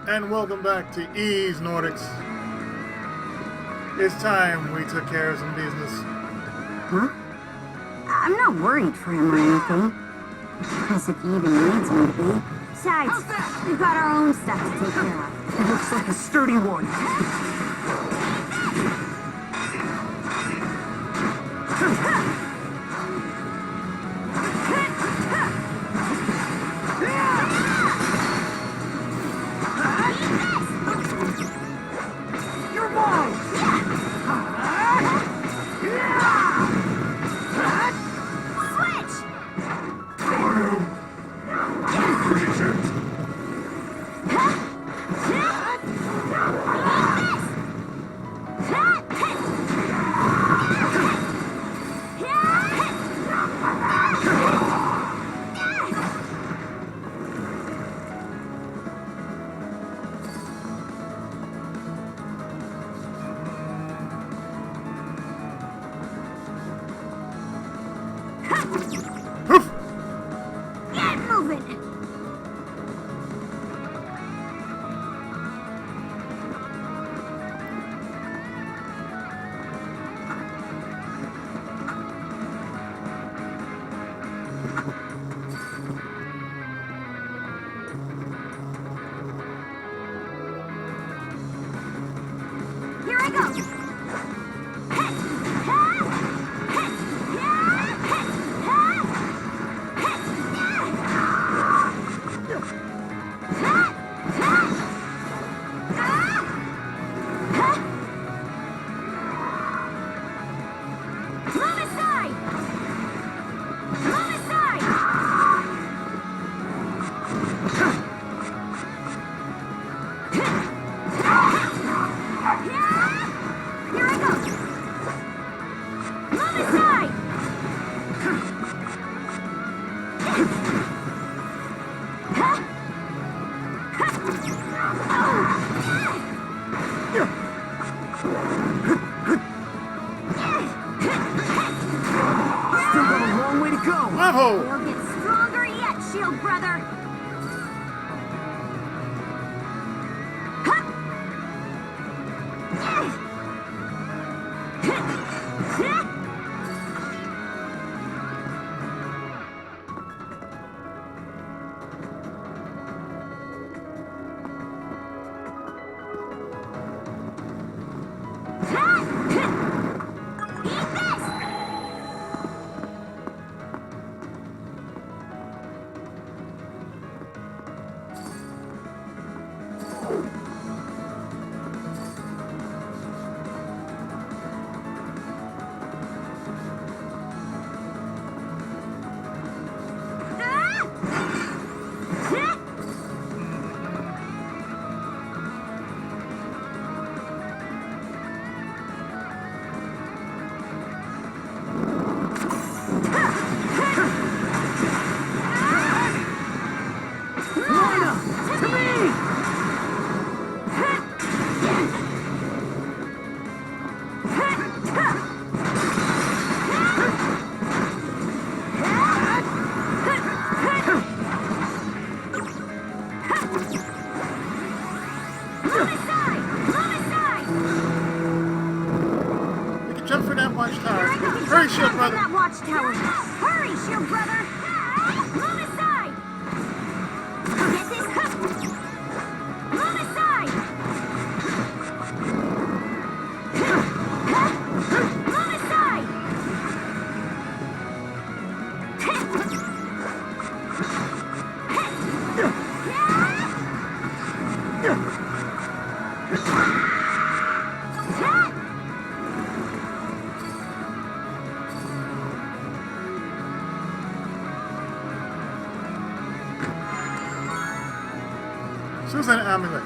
And welcome back to Ease Nordics. It's time we took care of some business. Huh? I'm not worried for him or anything. As if he even needs me to be. Besides, we've got our own stuff to take care of. He looks like a sturdy one. You'll get stronger yet, shield brother! Hurry, shield brother! That watchtower! Hurry, shield brother! Move aside! Get this hook! Move aside! Move aside! Susan Amulet.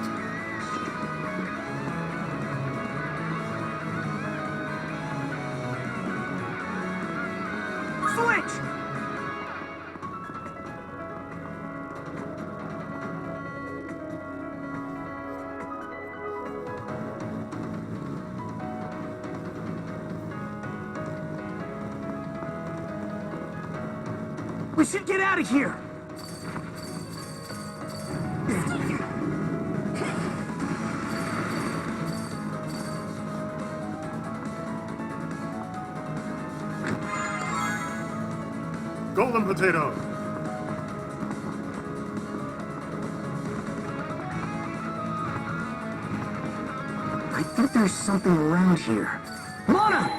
Switch! We should get out of here! golden potato. I think there's something around here. Lana!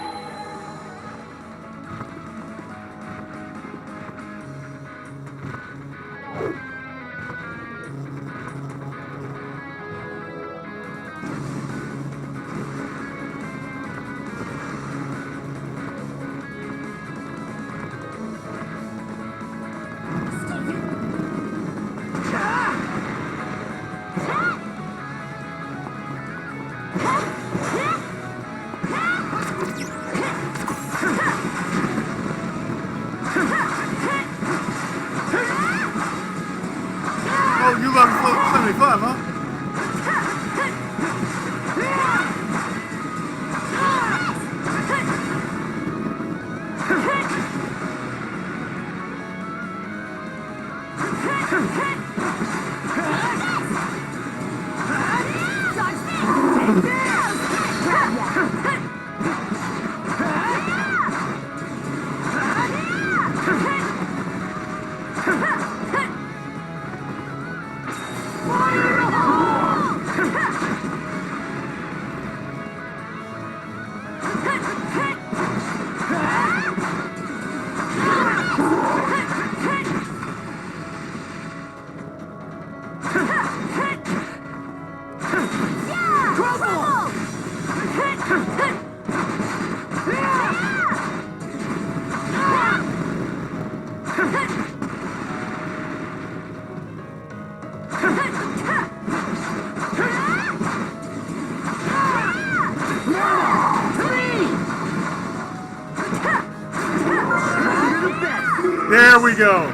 Oh, you level 75, huh? There we go.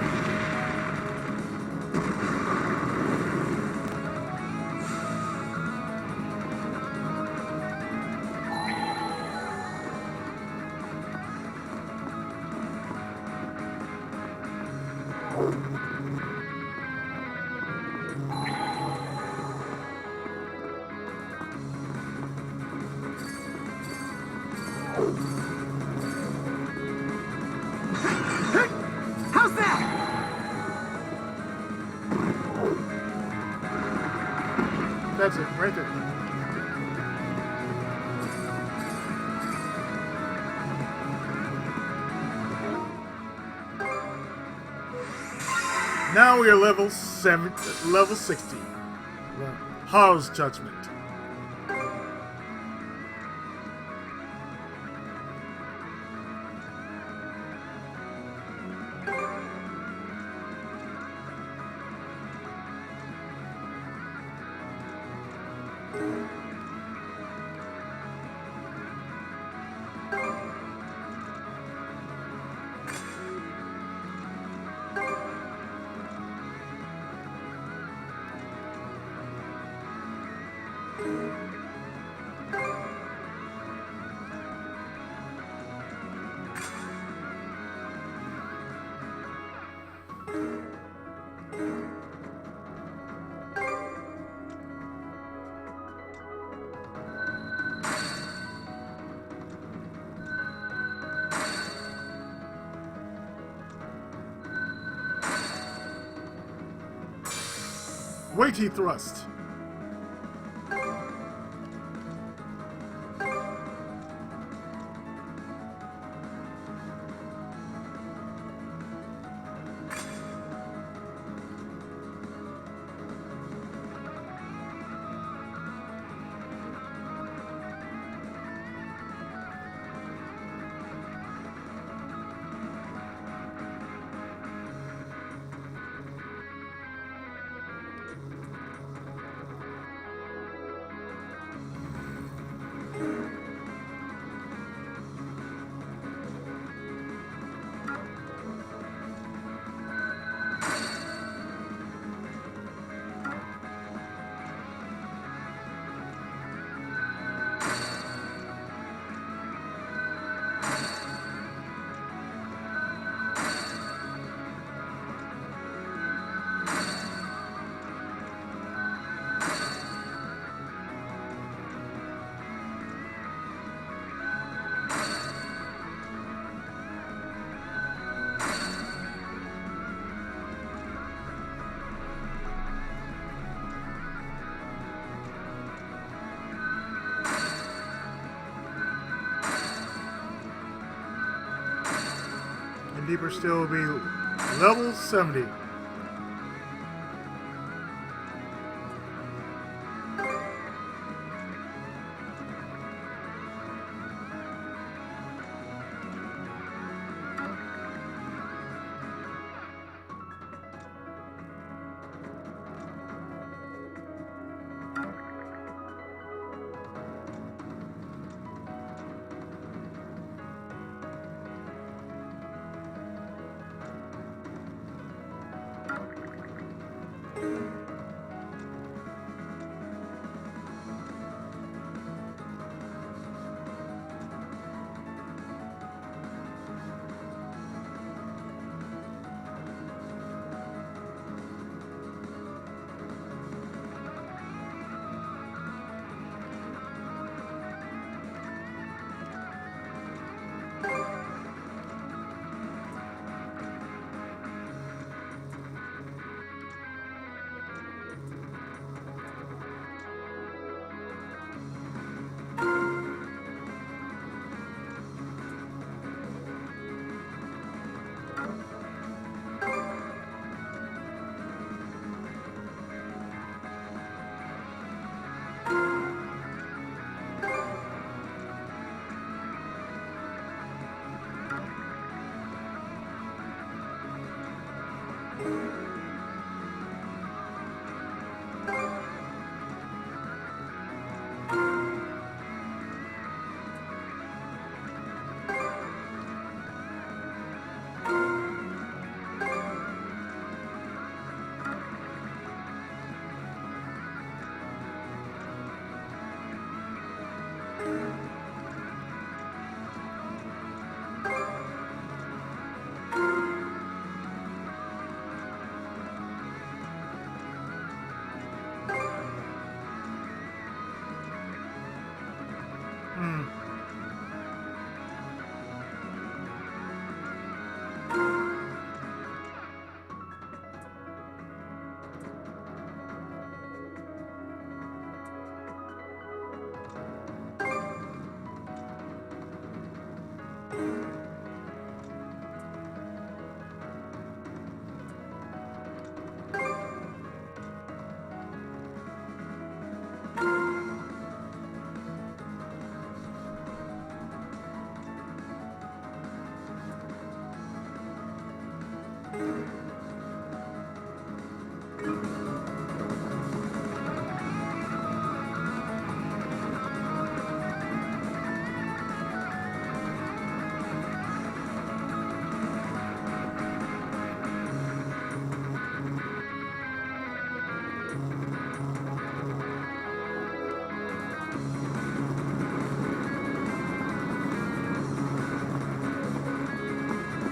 How's that? That's it, right there. Now we are level 60. House Judgment. Weighty thrust. deeper still will be level 70.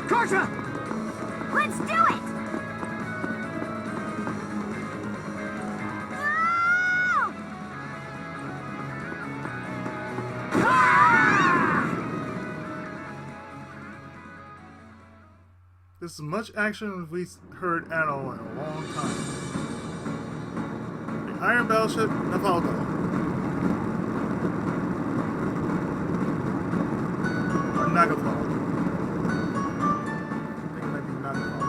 Karja! Let's do it! No! This is much action as we've heard Adol in a long time. The Iron Battleship Nafalgo. Or Nagafal. I think it might be Nagafal.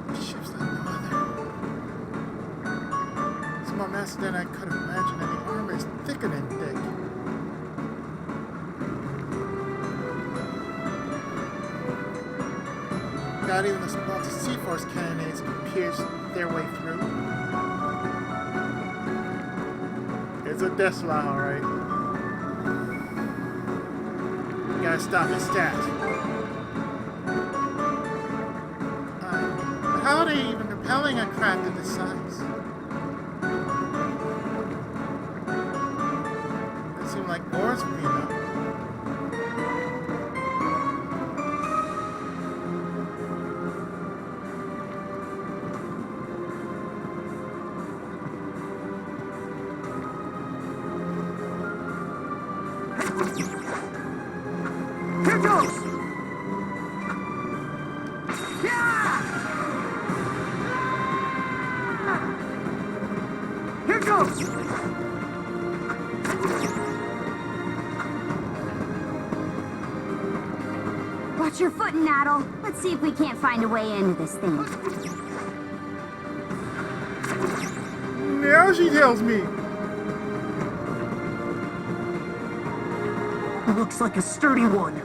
The ship's like no other. It's more massive than I could have imagined, and the armor is thicker than thick. Not even the small Sea-Force cannons can pierce their way through. It's a death slide, alright. You gotta stop his stat. How are they even propelling a craft of this size? It seemed like oars would be enough. Here goes! Yeah! Watch your footing, Adol. Let's see if we can't find a way into this thing. Now she tells me. Looks like a sturdy one.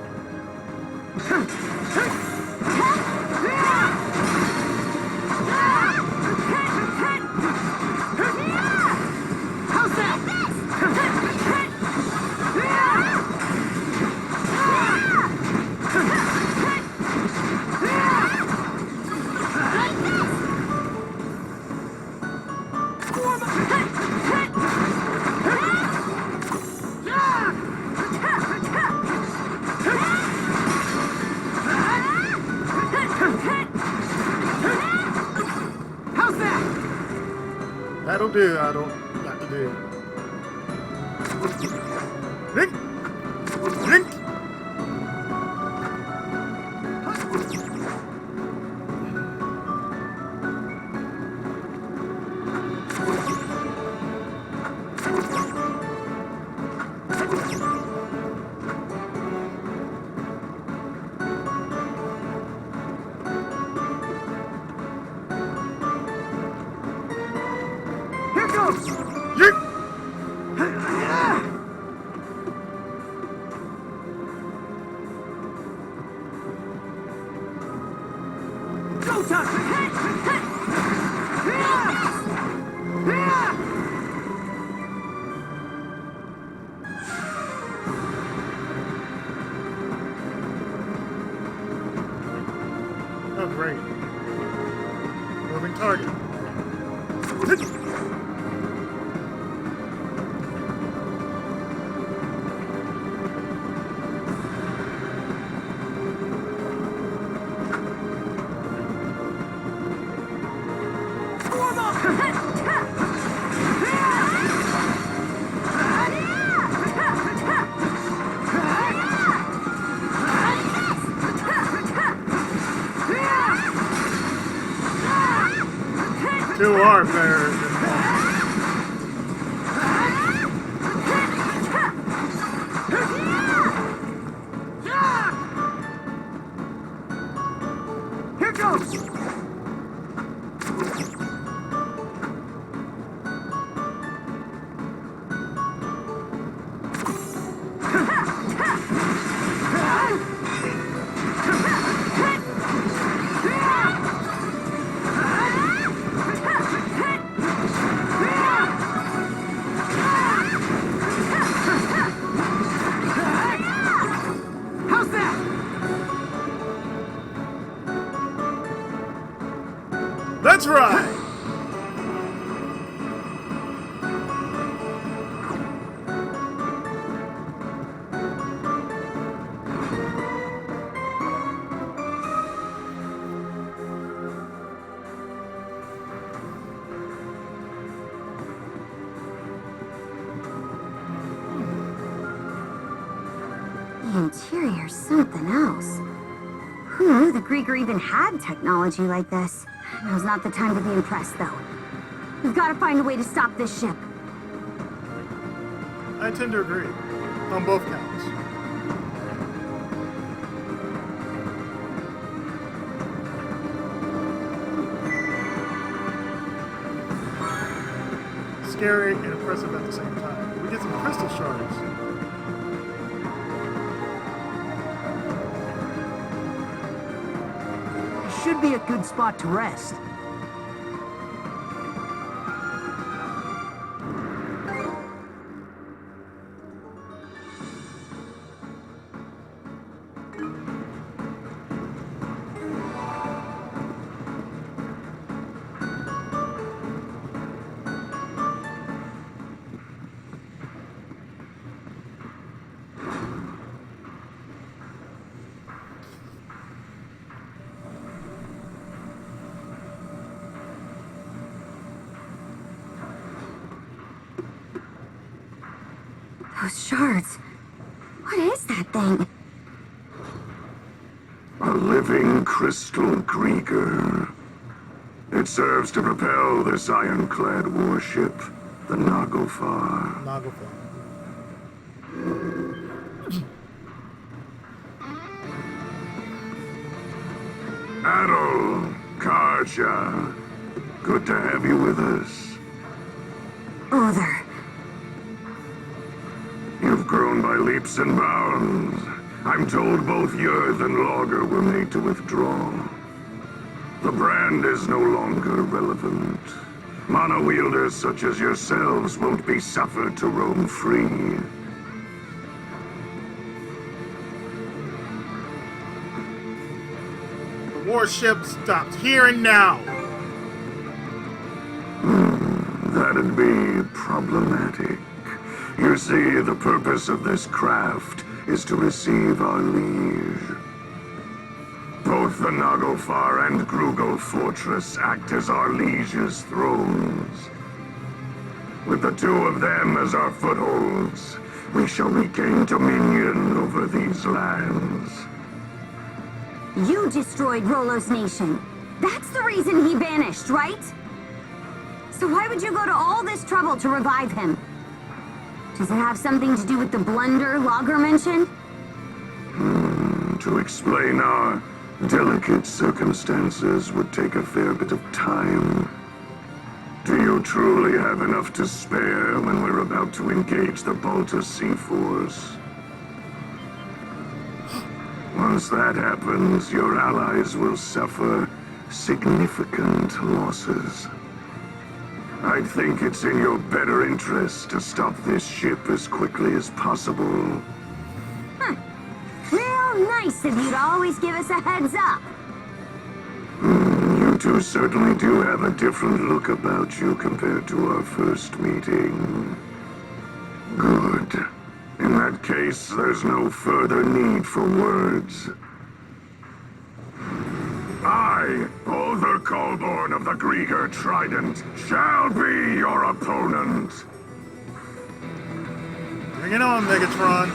How's that? That'll do, Adol. That'll do. Drink! Drink! Here goes! Drink! Go time! Oh, great. Moving target. Two are better than one. Here goes! How's that? That's right! The interior's something else. Who knew the Grieger even had technology like this? Now's not the time to be impressed, though. We've got to find a way to stop this ship. I tend to agree. On both counts. Scary and impressive at the same time. We get some crystal shards. Should be a good spot to rest. Those shards. What is that thing? A living crystal Grieger. It serves to propel this ironclad warship, the Naglfar. Naglfar. Adol, Karja, good to have you with us. Other. You've grown by leaps and bounds. I'm told both Yerth and Logger were made to withdraw. The brand is no longer relevant. Mono-wielders such as yourselves won't be suffered to roam free. The warship stopped here and now. That'd be problematic. You see, the purpose of this craft is to receive our liege. Both the Nagofar and Grugel Fortress act as our liege's thrones. With the two of them as our footholds, we shall regain dominion over these lands. You destroyed Rollo's nation. That's the reason he vanished, right? So why would you go to all this trouble to revive him? Does it have something to do with the blunder Logger mentioned? To explain our delicate circumstances would take a fair bit of time. Do you truly have enough to spare when we're about to engage the Balta Sea Force? Once that happens, your allies will suffer significant losses. I think it's in your better interest to stop this ship as quickly as possible. Real nice of you to always give us a heads up. You two certainly do have a different look about you compared to our first meeting. Good. In that case, there's no further need for words. I, Other Colborn of the Grieger Trident, shall be your opponent. Bring it on, Megatron.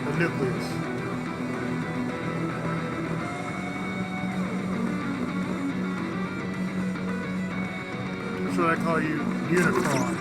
The nucleus. Or should I call you Unicron?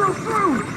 go through!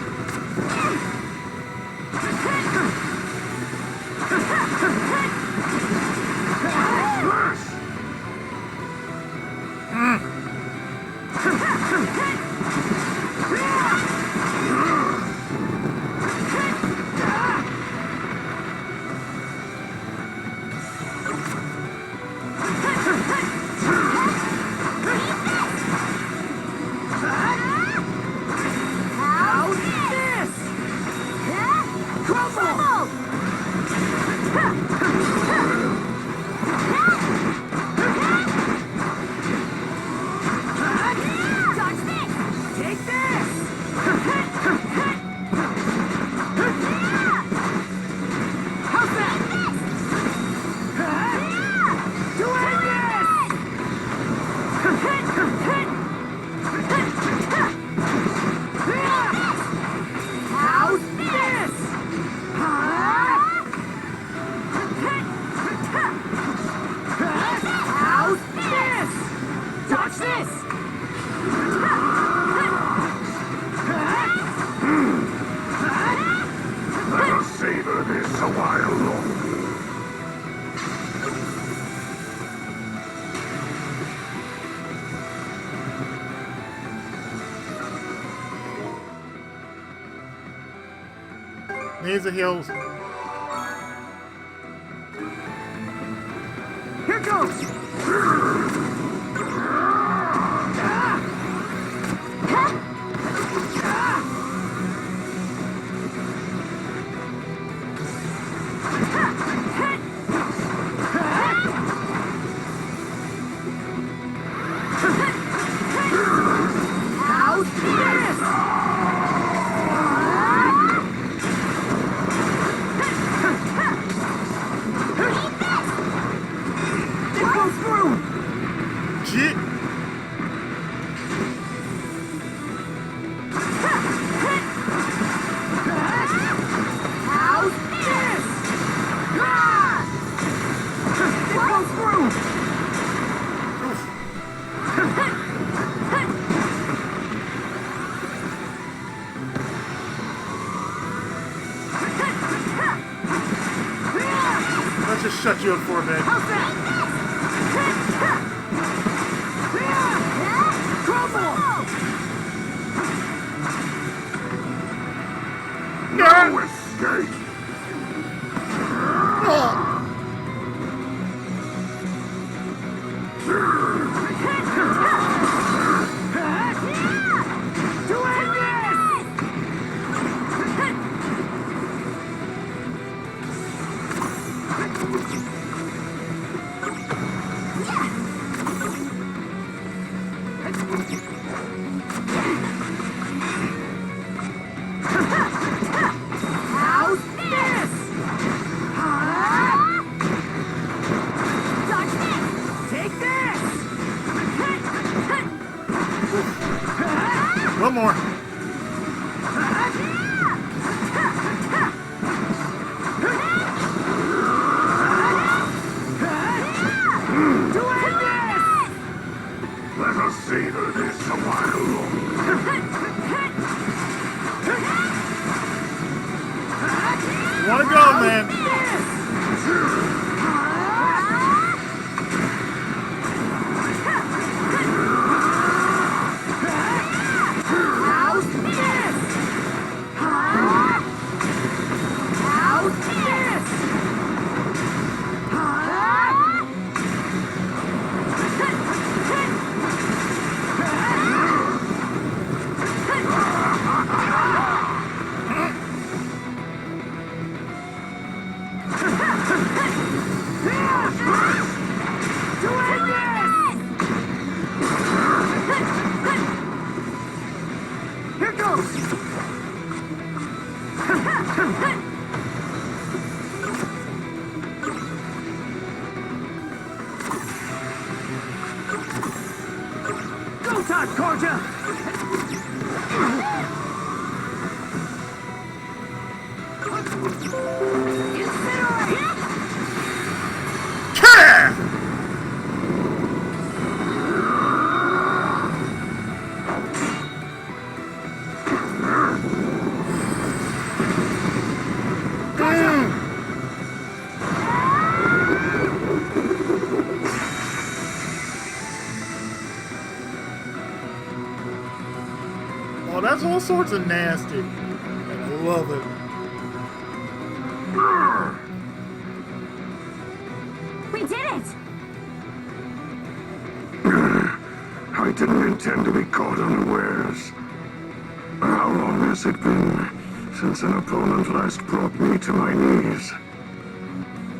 Let us savor this a while longer. Needs the heals. Here goes! Shit. Let's just shut you up for a bit. No escape! One more. Let us savor this a while longer. Wanna go, man? Here goes! Go time, Karja! Oh, that's all sorts of nasty. And I love it. We did it! I didn't intend to be caught unawares. How long has it been since an opponent last brought me to my knees?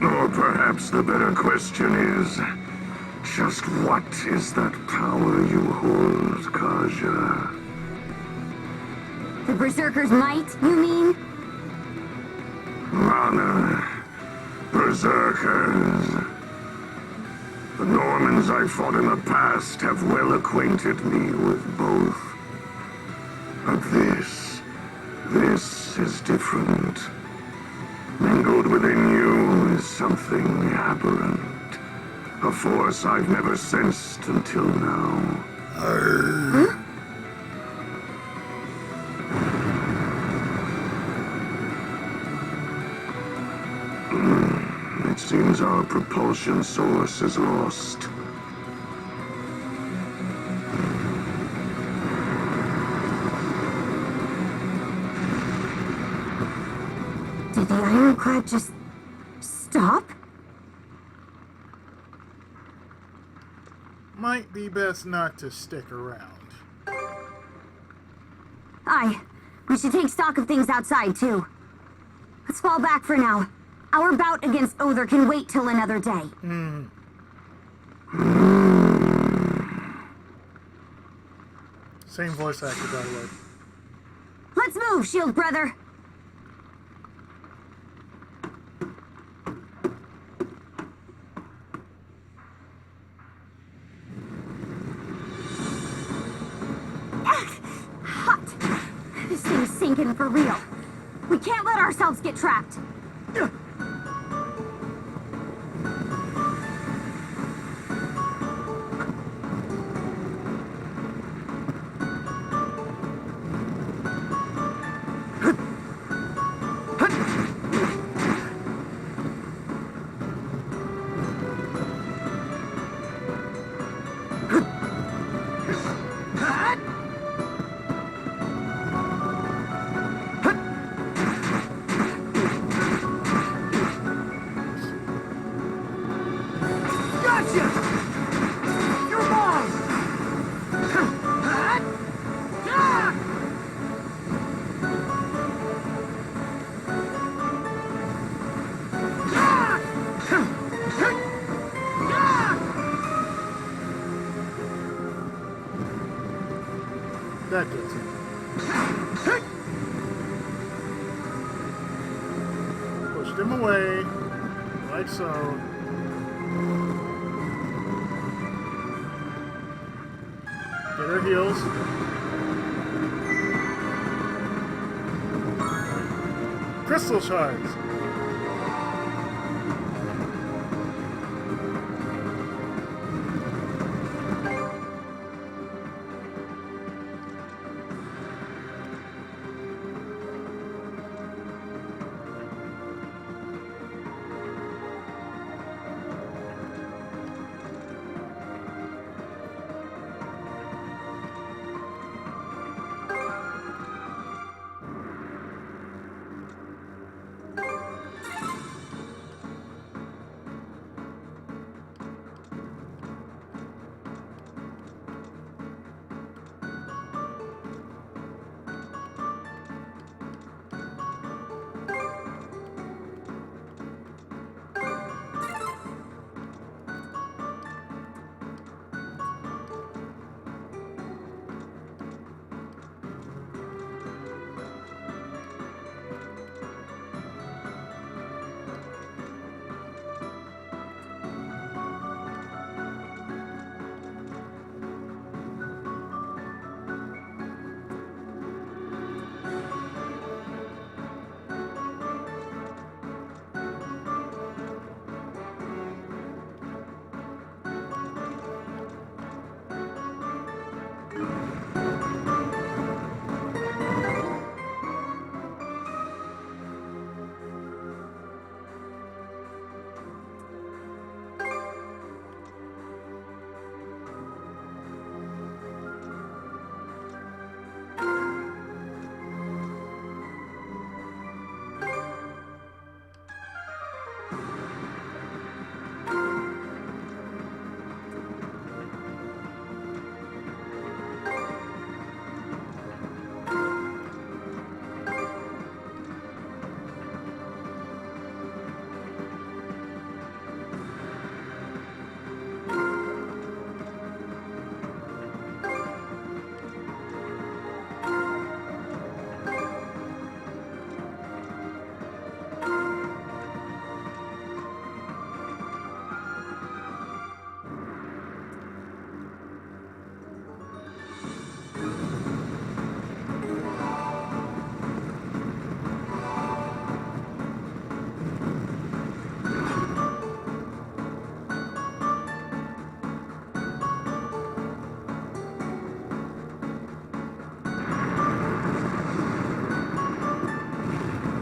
Or perhaps the better question is, just what is that power you hold, Karja? The berserker's might, you mean? Mana, berserkers. The Normans I fought in the past have well acquainted me with both. But this is different. Mingled within you is something aberrant. A force I've never sensed until now. Huh? It seems our propulsion source is lost. Did the ironclad just stop? Might be best not to stick around. Aye. We should take stock of things outside, too. Let's fall back for now. Our bout against Other can wait till another day. Same voice actor, by the way. Let's move, Shield Brother! Hot! This thing's sinking for real. We can't let ourselves get trapped. That gets him. Pushed him away, like so. Get her heels. Crystal shards.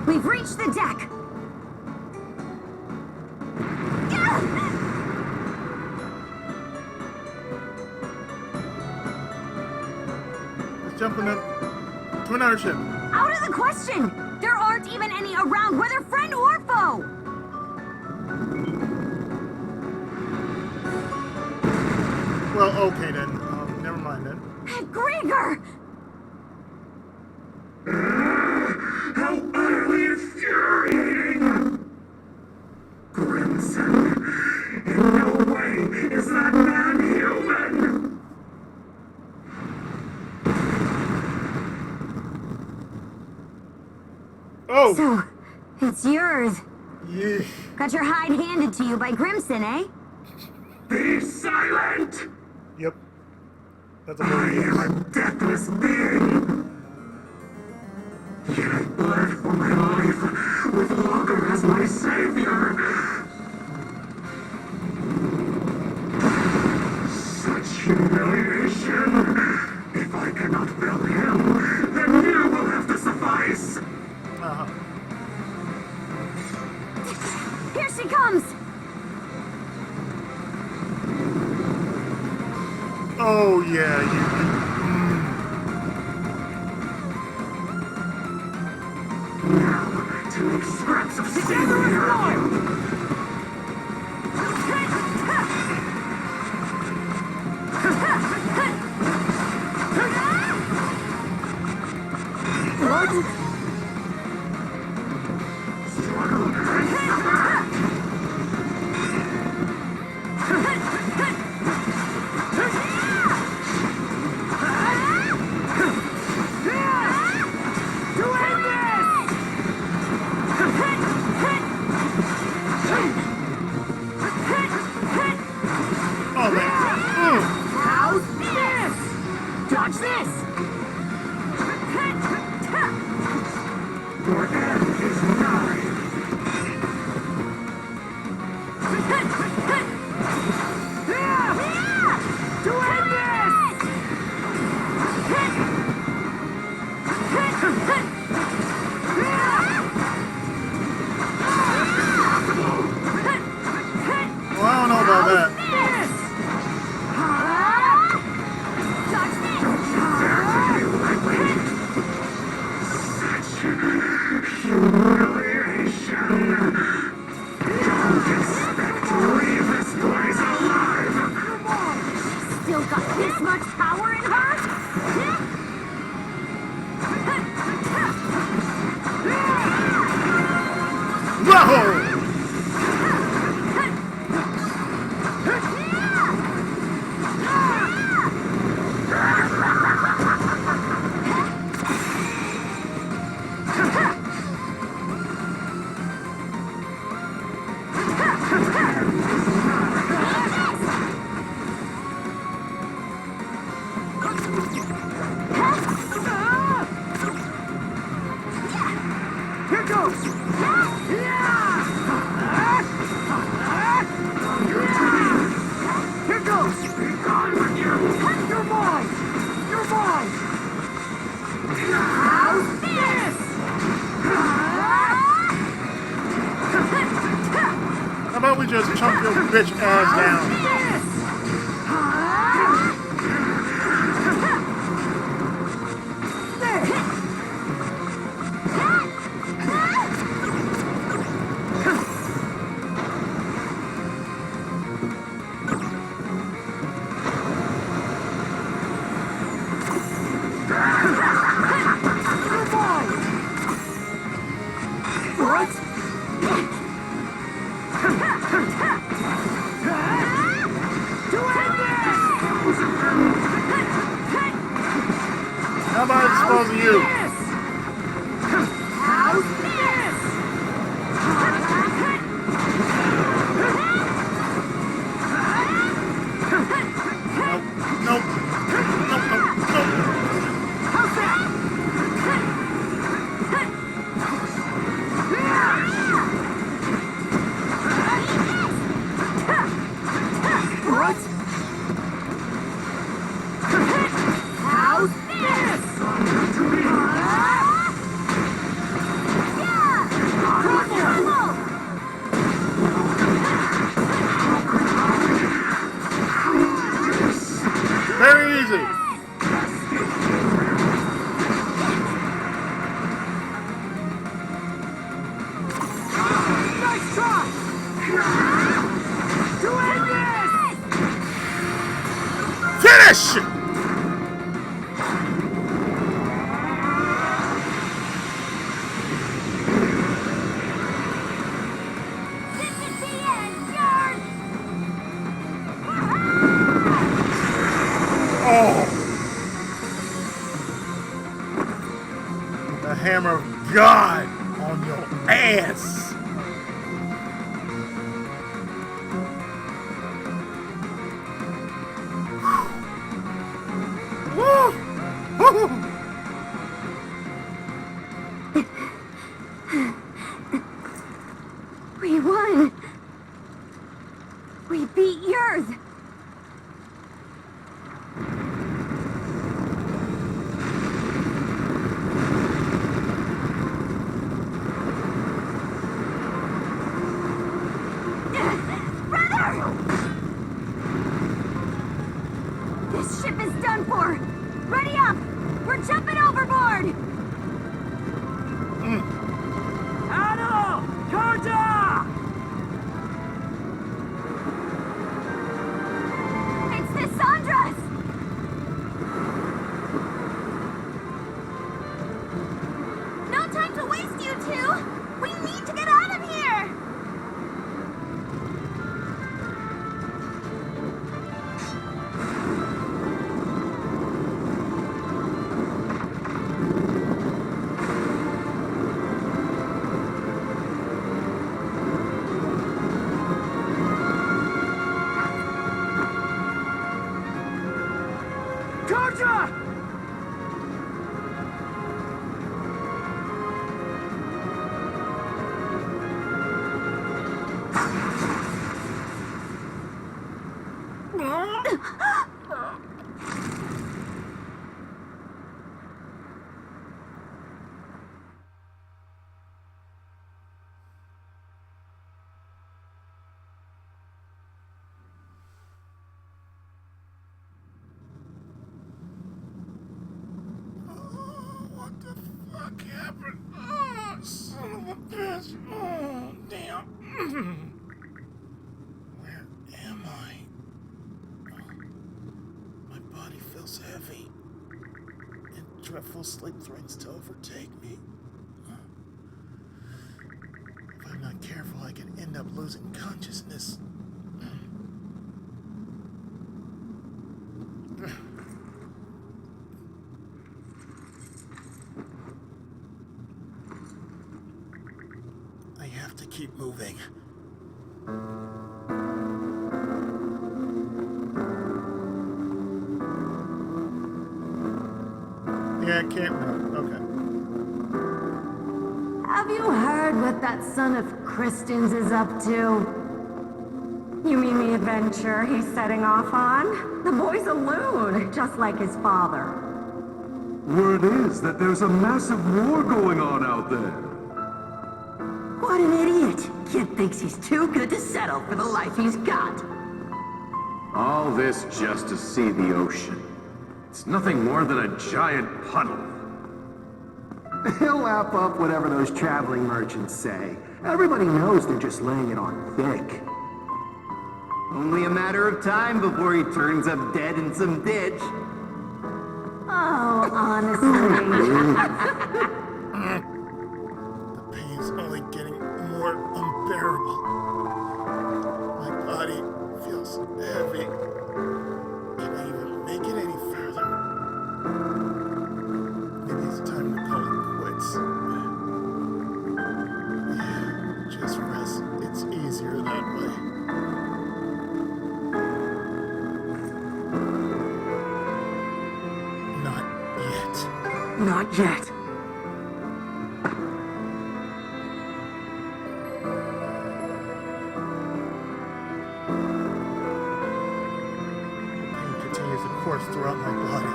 We've reached the deck. Let's jump to another ship. Out of the question! There aren't even any around, whether friend or foe! Well, okay then. Never mind then. Grieger! How utterly infuriating! Crimson, in no way is that man human! Oh! So, it's yours. Yeah. Got your hide handed to you by Grimson, eh? Be silent! Yep. That's a I word. am a deathless being! Yet I bled for my life with Logger as my savior! Such humiliation! If I cannot fill him, then you will have to suffice! Uh-huh. Here she comes! Oh, yeah, you. Now, to make scraps of steel here! What? Struggle and suffer! Oh, man. How's this? Dodge this! Your end is nigh! To end this! Well, I don't know about that. Humiliation! Don't expect to leave this place alive! Still got this much power in her? Whoa! Here goes! Here goes! Be gone with you! You're mine! You're mine! How's this? How about we just chunk your bitch ass down? What? How about I dispose of you? How's this? Nope. How's that? What? How's this? shit! This is the end, George! Oh! The hammer of God on your ass! Woo! Woo! We won! We beat Earth! Brother! This ship is done for! Ready up! We're jumping overboard! Adol! Karja! It's the Sandras! No time to waste, you two! We need to get out of here! Karja! What the fuck happened? Oh, son of a bitch. Oh, damn. Where am I? My body feels heavy, and dreadful sleep threatens to overtake me. If I'm not careful, I can end up losing consciousness. I have to keep moving. Yeah, I can't run. Okay. Have you heard what that son of Kristen's is up to? You mean the adventure he's setting off on? The boy's a loon, just like his father. Word is that there's a massive war going on out there. What an idiot! Kid thinks he's too good to settle for the life he's got. All this just to see the ocean. It's nothing more than a giant puddle. He'll lap up whatever those traveling merchants say. Everybody knows they're just laying it on thick. Only a matter of time before he turns up dead in some ditch. Oh, honestly. The pain's only getting more unbearable. My body feels heavy. Can I even make it any further? Maybe it's time to call it quits. Yeah, just rest. It's easier that way. Not yet. Not yet. Pain continues to course throughout my body.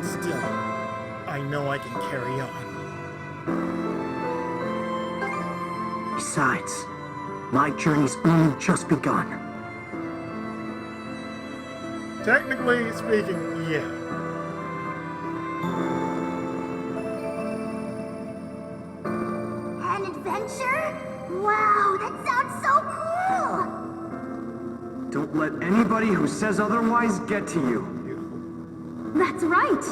Still, I know I can carry on. Besides, my journey's only just begun. Technically speaking, yeah. An adventure? Wow, that sounds so cool! Don't let anybody who says otherwise get to you. That's right.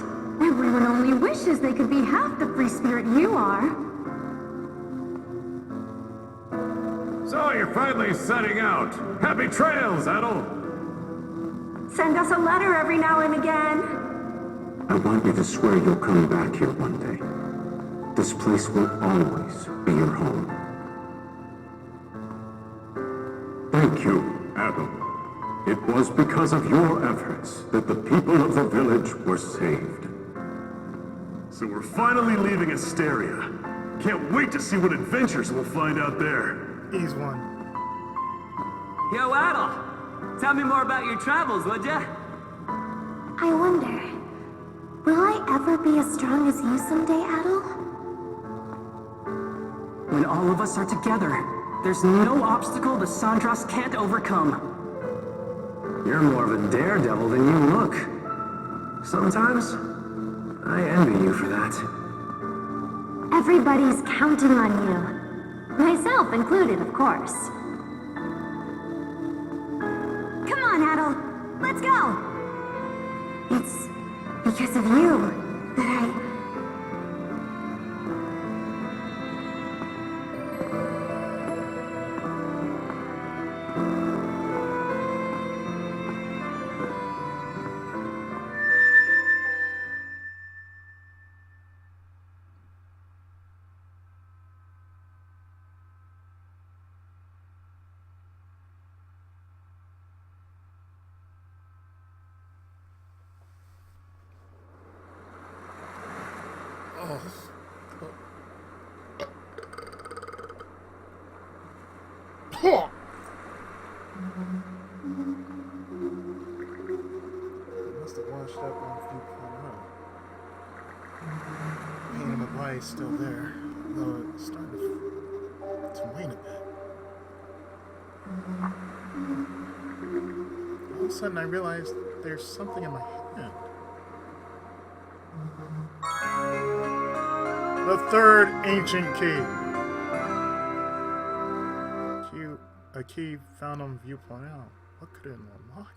Everyone only wishes they could be half the free spirit you are. So you're finally setting out. Happy trails, Adol. Send us a letter every now and again. I want you to swear you'll come back here one day. This place will always be your home. Thank you, Adol. It was because of your efforts that the people of the village were saved. So we're finally leaving Asteria. Can't wait to see what adventures we'll find out there. He's one. Yo, Adol! Tell me more about your travels, would ya? I wonder, will I ever be as strong as you someday, Adol? When all of us are together, there's no obstacle the Sandras can't overcome. You're more of a daredevil than you look. Sometimes, I envy you for that. Everybody's counting on you. Myself included, of course. Come on, Adol. Let's go. It's because of you that I... Oh. Must have washed up on Viewpoint Road. Pain in my body's still there, though it's starting to wane a bit. All of a sudden I realized there's something in my hand. The third ancient key. A key found on Viewpoint Out. What could it unlock?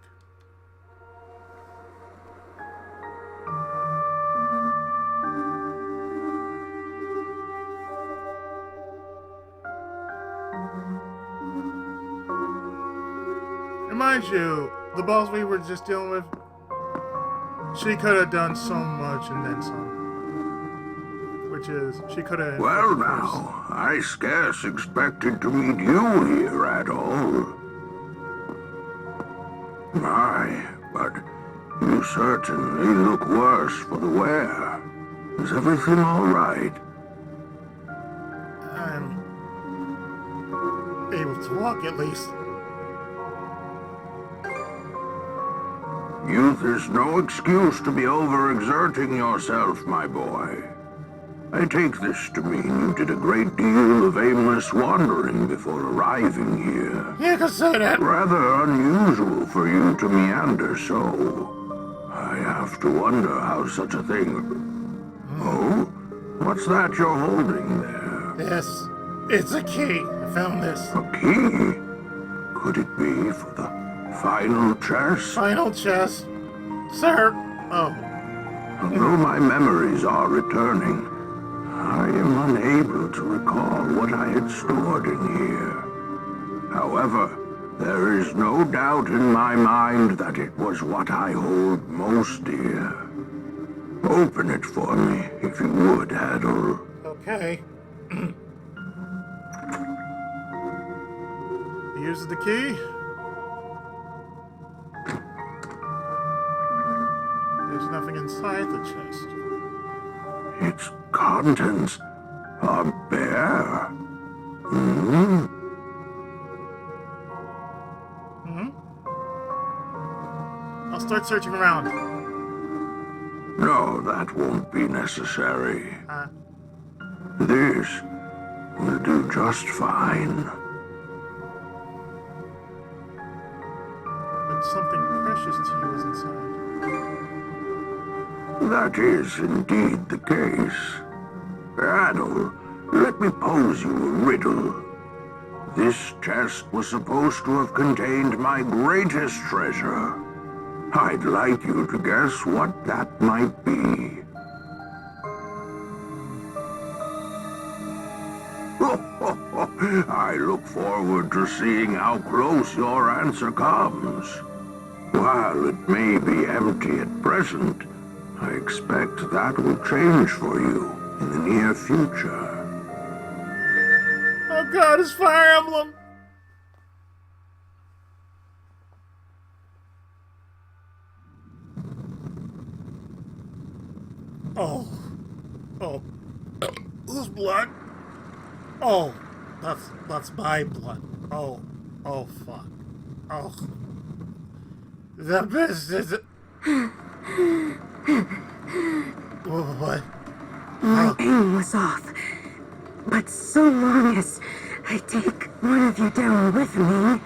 And mind you, the boss we were just dealing with, she could have done so much and then some. Which is, she could have... Well now, I scarce expected to meet you here at all. My, but you certainly look worse for the wear. Is everything all right? I'm able to walk at least. Youth is no excuse to be overexerting yourself, my boy. I take this to mean you did a great deal of aimless wandering before arriving here. You can say that. Rather unusual for you to meander so. I have to wonder how such a thing... Oh? What's that you're holding there? Yes, it's a key. I found this. A key? Could it be for the final chest? Final chest. Sir. Oh. Although my memories are returning, I am unable to recall what I had stored in here. However, there is no doubt in my mind that it was what I hold most dear. Open it for me, if you would, Adol. Okay. Here's the key. There's nothing inside the chest. Its contents are bare. I'll start searching around. No, that won't be necessary. This will do just fine. But something precious to you is inside. That is indeed the case. Adol, let me pose you a riddle. This chest was supposed to have contained my greatest treasure. I'd like you to guess what that might be. I look forward to seeing how close your answer comes. While it may be empty at present, I expect that will change for you in the near future. Oh god, it's Fire Emblem! Oh. Oh. Whose blood? Oh. That's my blood. Oh. Oh, fuck. Oh. The best is it. What? My aim was off. But so long as I take one of you down with me...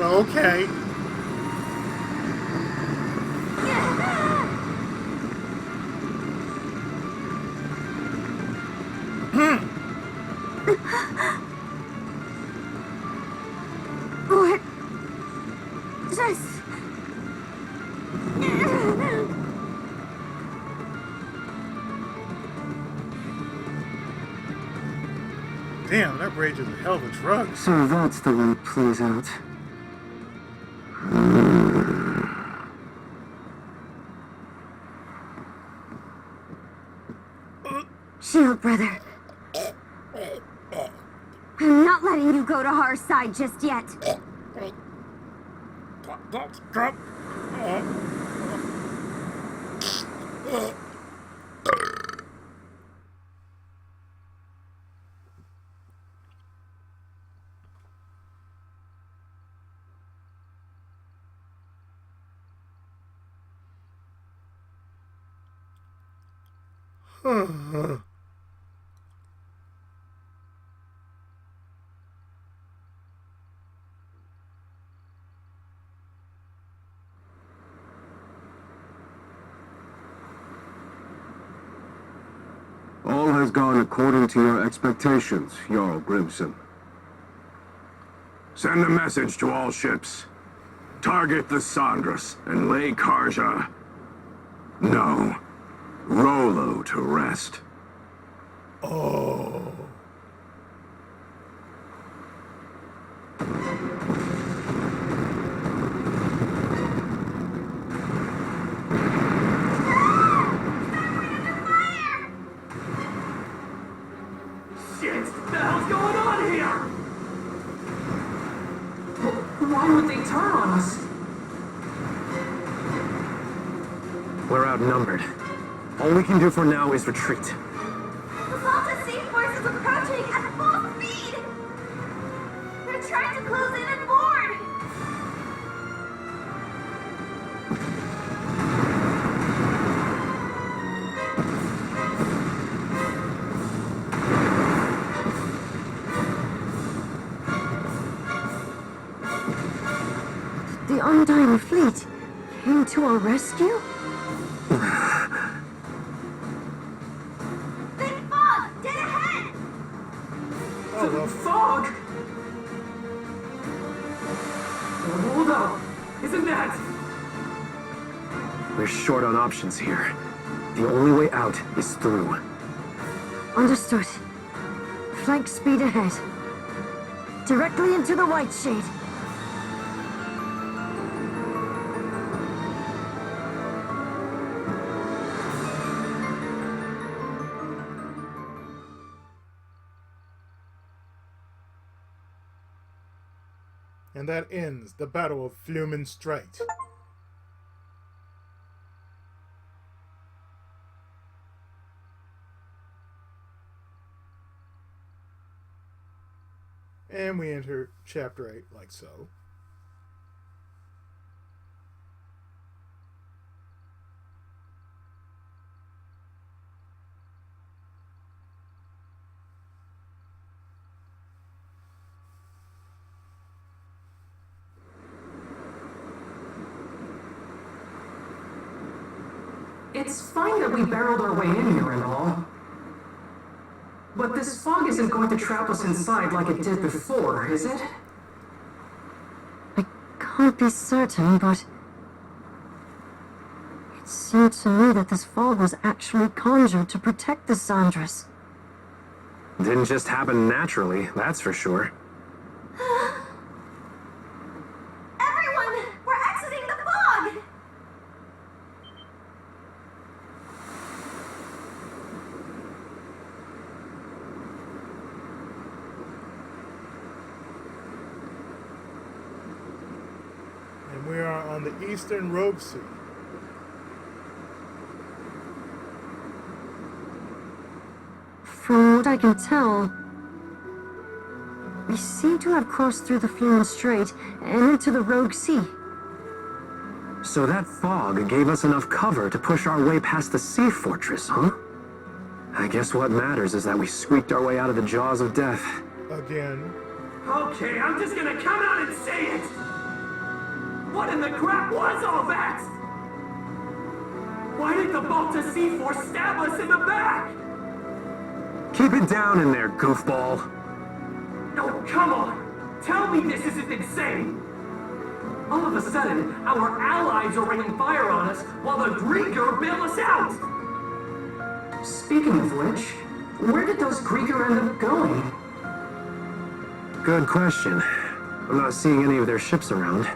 Okay. What? Just... Damn, that rage is a hell of a drug. So that's the way it plays out. Shield, brother. I'm not letting you go to our side just yet. All has gone according to your expectations, Jarl Grimson. Send a message to all ships. Target the Sandras and lay Karja. No. Rollo to rest. Oh. Shit! What the hell's going on here? Why would they turn on us? We're outnumbered. All we can do for now is retreat. The Salta Sea Force is approaching at full speed! They're trying to close in and board! The Undying Fleet came to our rescue? Big fog! Dead ahead! The fog! Hold up! Isn't that... We're short on options here. The only way out is through. Understood. Flank speed ahead. Directly into the White Shade. And that ends the Battle of Flumen Strait. And we enter Chapter 8 like so. It's fine that we barreled our way in here and all. But this fog isn't going to trap us inside like it did before, is it? I can't be certain, but it seemed to me that this fog was actually conjured to protect the Sandras. Didn't just happen naturally, that's for sure. Everyone! We're exiting the fog! And we are on the eastern Rogue Sea. From what I can tell, we seem to have crossed through the Fluma Strait and into the Rogue Sea. So that fog gave us enough cover to push our way past the sea fortress, huh? I guess what matters is that we squeaked our way out of the jaws of death. Again. Okay, I'm just gonna come out and say it! What in the crap was all that? Why did the Balta Sea Force stab us in the back? Keep it down in there, goofball. Oh, come on! Tell me this isn't insane! All of a sudden, our allies are raining fire on us while the Grieger bail us out! Speaking of which, where did those Grieger end up going? Good question. I'm not seeing any of their ships around.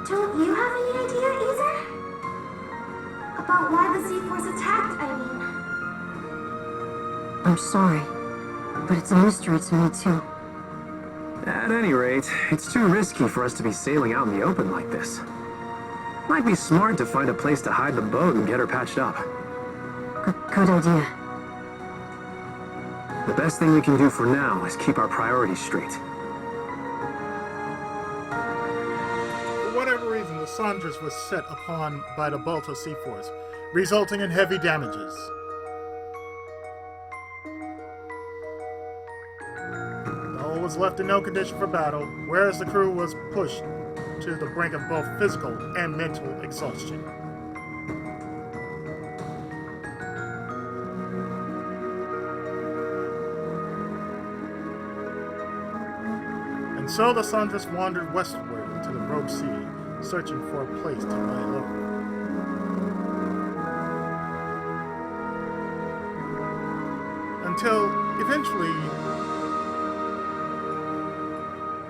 Don't you have any idea either? About why the Sea Force attacked, I mean. I'm sorry, but it's a mystery to me too. At any rate, it's too risky for us to be sailing out in the open like this. Might be smart to find a place to hide the boat and get her patched up. Good idea. The best thing we can do for now is keep our priorities straight. For whatever reason, the Sandras was set upon by the Balta Sea Force, resulting in heavy damages. The hull was left in no condition for battle, whereas the crew was pushed to the brink of both physical and mental exhaustion. And so the Sandras wandered westward into the Rogue Sea, searching for a place to lie low. Until, eventually...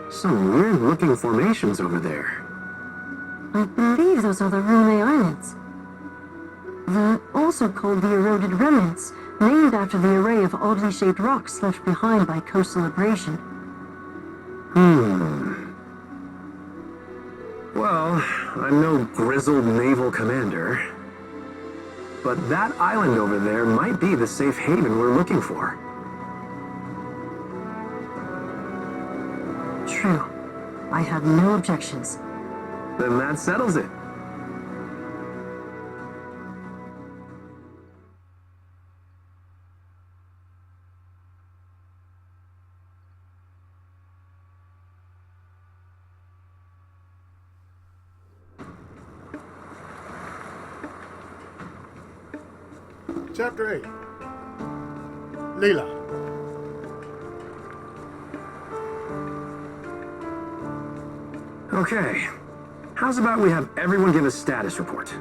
Some weird-looking formations over there. I believe those are the Rune Islands. They're also called the Eroded Remnants, named after the array of oddly shaped rocks left behind by coastal abrasion. Well, I'm no grizzled naval commander, but that island over there might be the safe haven we're looking for. True. I have no objections. Then that settles it. Chapter 8. Leela. Okay. How's about we have everyone give a status report?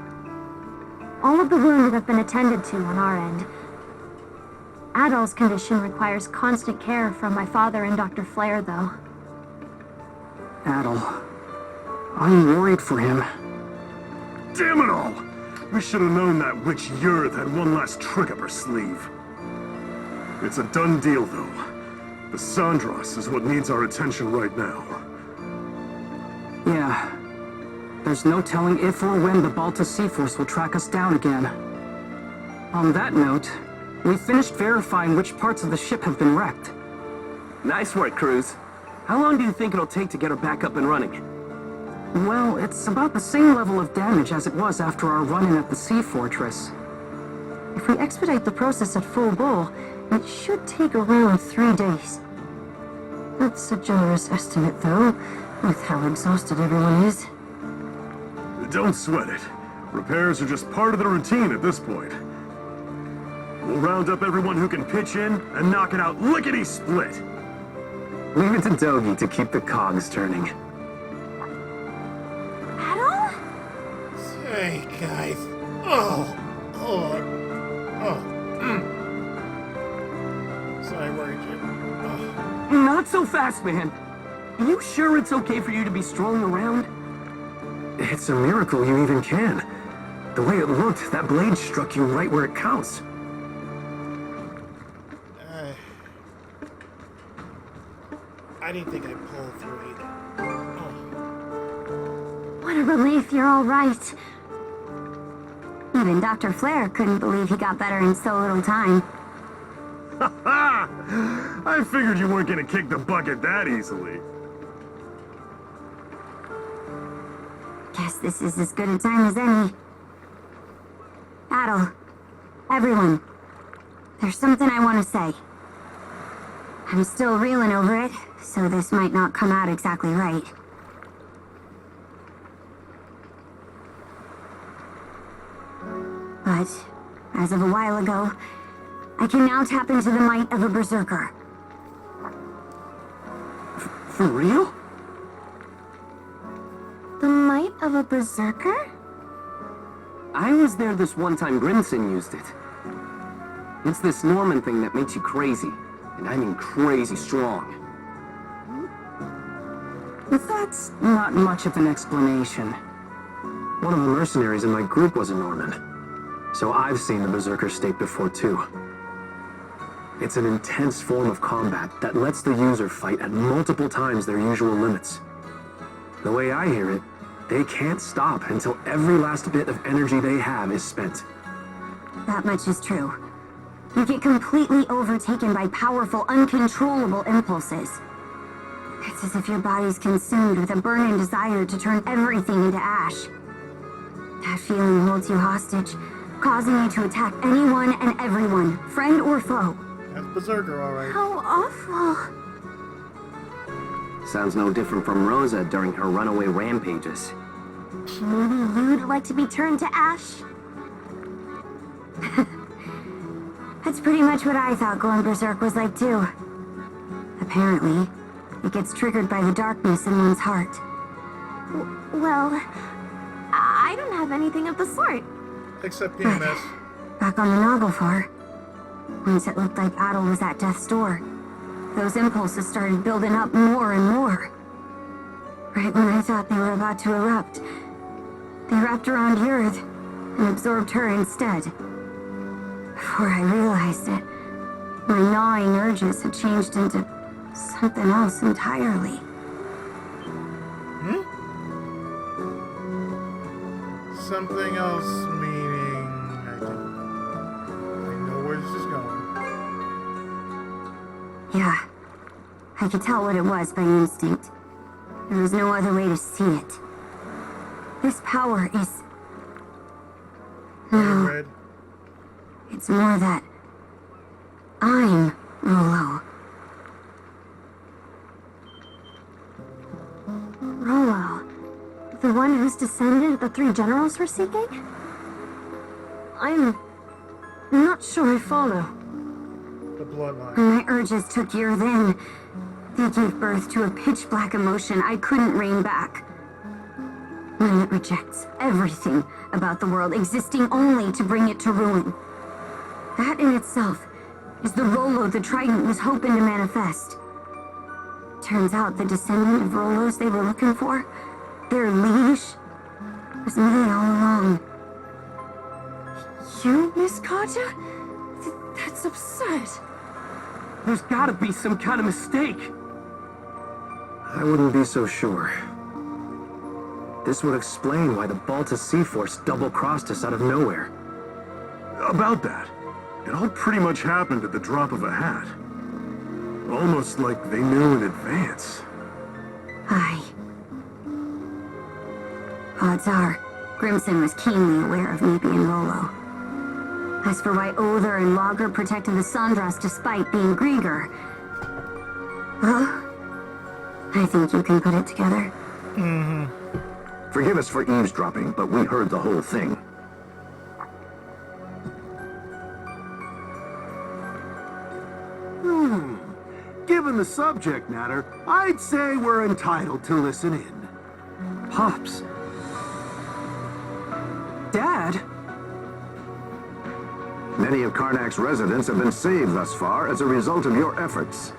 All of the wounded have been attended to on our end. Adol's condition requires constant care from my father and Dr. Flair, though. Adol. I'm worried for him. Damn it all! We should have known that witch Yurth had one last trick up her sleeve. It's a done deal, though. The Sandras is what needs our attention right now. Yeah. There's no telling if or when the Balta Sea Force will track us down again. On that note, we finished verifying which parts of the ship have been wrecked. Nice work, Cruz. How long do you think it'll take to get her back up and running? Well, it's about the same level of damage as it was after our run-in at the Sea Fortress. If we expedite the process at full bowl, it should take around 3 days. That's a generous estimate, though, with how exhausted everyone is. Don't sweat it. Repairs are just part of the routine at this point. We'll round up everyone who can pitch in and knock it out lickety-split. Leave it to Dogi to keep the cogs turning. Adol? Hey, guys. Oh. Sorry, I worried you. Not so fast, man. Are you sure it's okay for you to be strolling around? It's a miracle you even can. The way it looked, that blade struck you right where it counts. I didn't think I'd pull through either. What a relief you're all right. Even Dr. Flair couldn't believe he got better in so little time. Ha! I figured you weren't gonna kick the bucket that easily. Guess this is as good a time as any. Adol, everyone, there's something I want to say. I'm still reeling over it, so this might not come out exactly right. But, as of a while ago, I can now tap into the might of a berserker. For real? The might of a berserker? I was there this one time Grimson used it. It's this Norman thing that makes you crazy. And I mean crazy strong. That's not much of an explanation. One of the mercenaries in my group was a Norman. So I've seen the berserker state before too. It's an intense form of combat that lets the user fight at multiple times their usual limits. The way I hear it, they can't stop until every last bit of energy they have is spent. That much is true. You get completely overtaken by powerful, uncontrollable impulses. It's as if your body's consumed with a burning desire to turn everything into ash. That feeling holds you hostage, causing you to attack anyone and everyone, friend or foe. That's Berserker, alright. How awful. Sounds no different from Rosa during her runaway rampages. Maybe you'd like to be turned to ash? That's pretty much what I thought going berserk was like too. Apparently, it gets triggered by the darkness in one's heart. Well, I don't have anything of the sort. Except PMS. Back on the Naglfar, once it looked like Adol was at death's door, those impulses started building up more and more. Right when I thought they were about to erupt, they wrapped around the Earth and absorbed her instead. Before I realized it, my gnawing urges had changed into something else entirely. Something else meaning I know where this is going. Yeah, I could tell what it was by instinct. There was no other way to see it. This power is... No, Red. it's more that I'm Rollo. Rollo. The one whose descendant the three generals were seeking? I'm not sure I follow. The bloodline. When my urges took year then, they gave birth to a pitch-black emotion I couldn't rein back. One that rejects everything about the world, existing only to bring it to ruin. That in itself is the Rollo the Trident was hoping to manifest. Turns out the descendant of Rollos they were looking for, their liege, was me all along. You, Miss Karja? That's absurd. There's gotta be some kind of mistake. I wouldn't be so sure. This would explain why the Balta Sea Force double-crossed us out of nowhere. About that, it all pretty much happened at the drop of a hat. Almost like they knew in advance. Aye. Odds are, Grimson was keenly aware of me being Rollo. As for why Other and Lager protected the Sandras despite being Grieger, well, I think you can put it together. Forgive us for eavesdropping, but we heard the whole thing. Given the subject matter, I'd say we're entitled to listen in. Pops. Dad? Many of Karnak's residents have been saved thus far as a result of your efforts.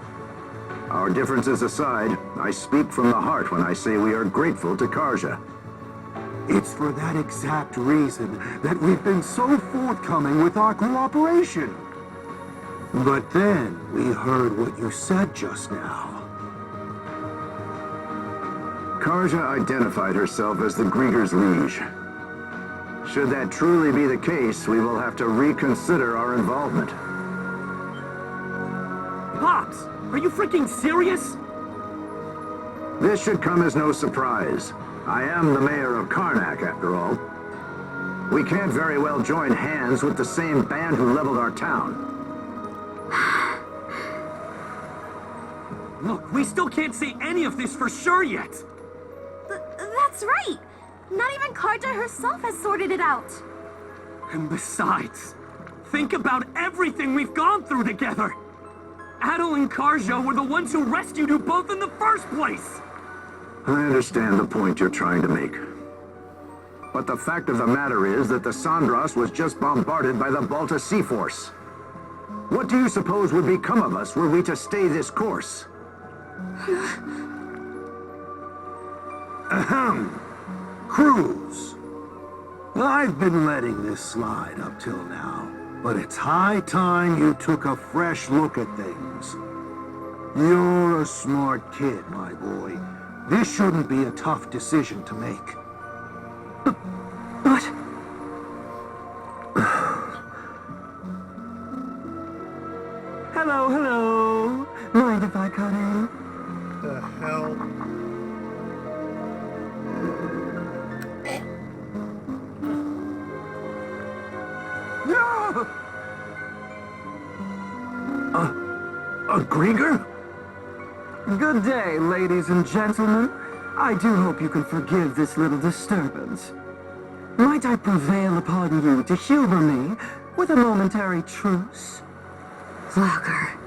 Our differences aside, I speak from the heart when I say we are grateful to Karja. It's for that exact reason that we've been so forthcoming with our cooperation. But then we heard what you said just now. Karja identified herself as the Grieger's liege. Should that truly be the case, we will have to reconsider our involvement. Pops, are you freaking serious? This should come as no surprise. I am the mayor of Karnak, after all. We can't very well join hands with the same band who leveled our town. Look, we still can't say any of this for sure yet. That's right. Not even Karja herself has sorted it out. And besides, think about everything we've gone through together. Adol and Karja were the ones who rescued you both in the first place. I understand the point you're trying to make. But the fact of the matter is that the Sandras was just bombarded by the Balta Sea Force. What do you suppose would become of us were we to stay this course? Ahem. Cruz. I've been letting this slide up till now, but it's high time you took a fresh look at things. You're a smart kid, my boy. This shouldn't be a tough decision to make. But... hello. Mind if I cut in? The hell? No! A Grieger? Good day, ladies and gentlemen. I do hope you can forgive this little disturbance. Might I prevail upon you to humor me with a momentary truce? Vlogger.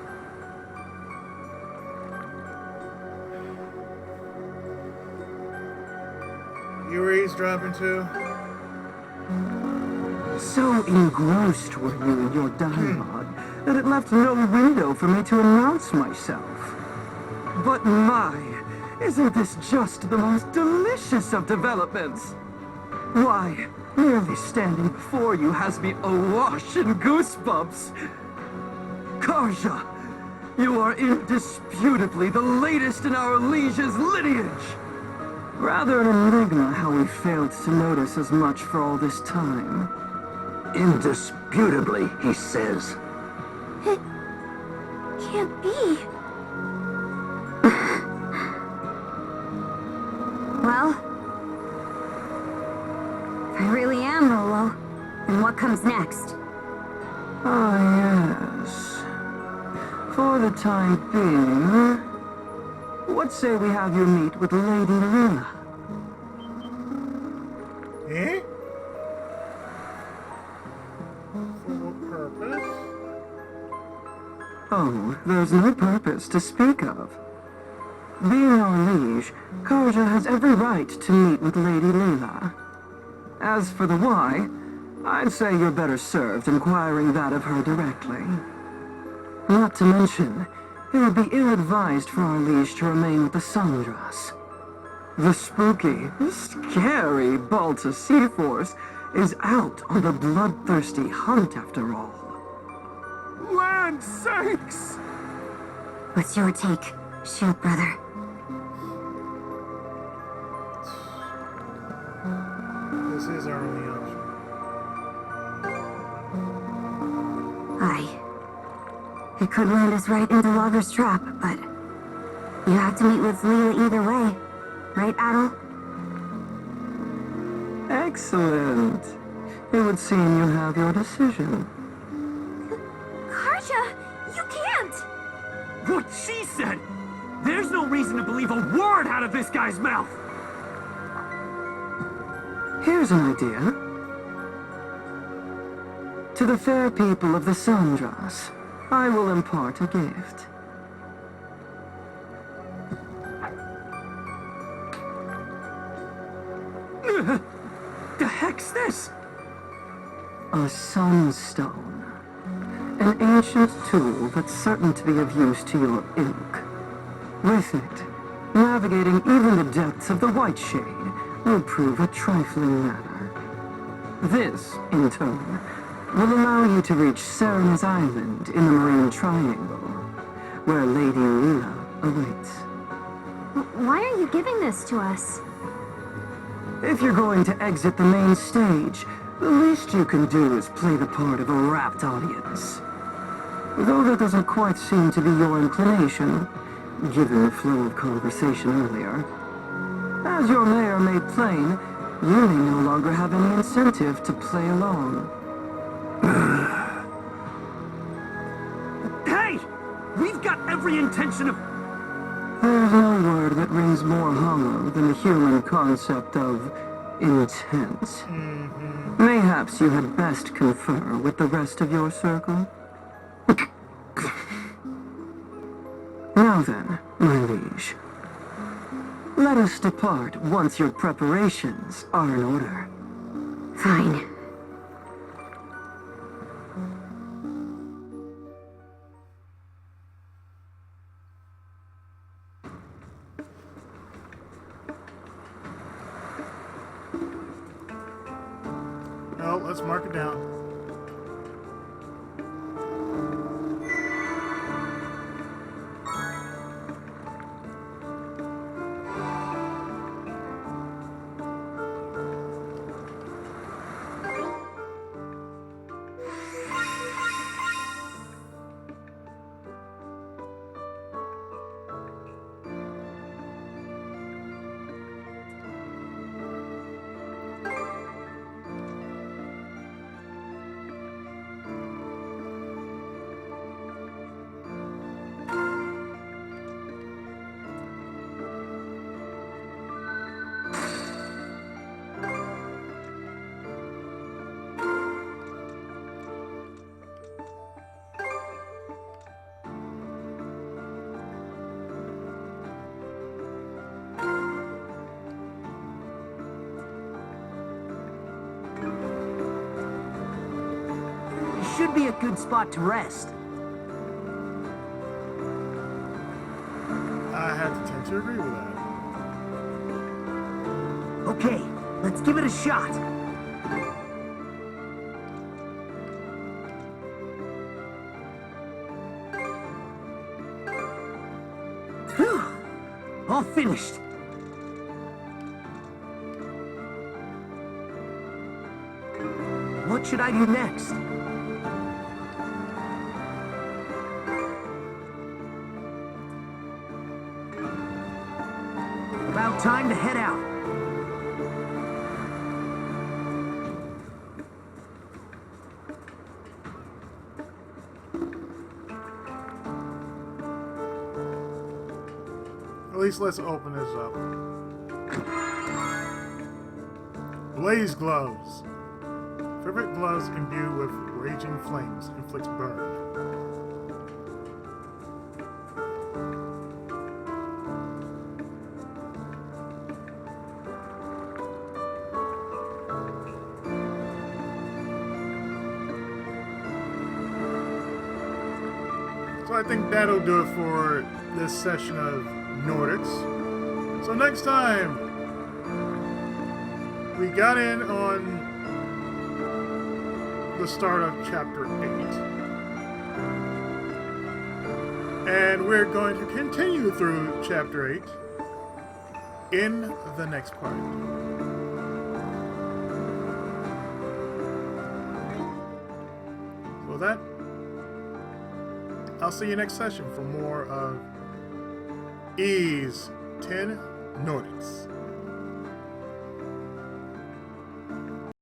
You were eavesdropping too? So engrossed were you in your dialogue that it left no window for me to announce myself. But my, isn't this just the most delicious of developments? Why, merely standing before you has me awash in goosebumps. Karja, you are indisputably the latest in our liege's lineage. Rather an enigma how we failed to notice as much for all this time. Indisputably, he says. It can't be. Well, if I really am Rollo, then what comes next? Ah, yes. For the time being, what say we have you meet with Lady Luna? Eh? For what purpose? Oh, there's no purpose to speak of. Being our liege, Karja has every right to meet with Lady Luna. As for the why, I'd say you're better served inquiring that of her directly. Not to mention, it would be ill-advised for our liege to remain with the Sandras. The spooky, scary Balta Sea Force is out on the bloodthirsty hunt after all. Land sakes! What's your take, Shield Brother? This is our only option. Aye. It could land us right into Logger's trap, but you have to meet with Leela either way. Right, Adol? Excellent. It would seem you have your decision. Karja, you can't! What she said! There's no reason to believe a word out of this guy's mouth! Here's an idea. To the fair people of the Sandras, I will impart a gift. The heck's this? A sunstone. An ancient tool that's certain to be of use to your ilk. With it, navigating even the depths of the White Shade will prove a trifling matter. This, in turn, will allow you to reach Serena's Island in the Marine Triangle, where Lady Lila awaits. Why are you giving this to us? If you're going to exit the main stage, the least you can do is play the part of a rapt audience. Though that doesn't quite seem to be your inclination, given the flow of conversation earlier. As your mayor made plain, you may no longer have any incentive to play along. Hey! We've got every intention of... There's no word that rings more hollow than the human concept of intent. Mayhaps you had best confer with the rest of your circle. Now then, my liege. Let us depart once your preparations are in order. Fine. Well, let's mark it down. Should be a good spot to rest. I have to tend to agree with that. Okay, let's give it a shot. Phew! All finished. What should I do next? About time to head out. At least let's open this up. Blaze gloves. Favorite gloves imbued with raging flames inflicts burn. So I think that'll do it for this session of Nordics. So next time, we got in on the start of Chapter 8. And we're going to continue through Chapter 8 in the next part. So with that, I'll see you next session for more of Ease 10 Nordics.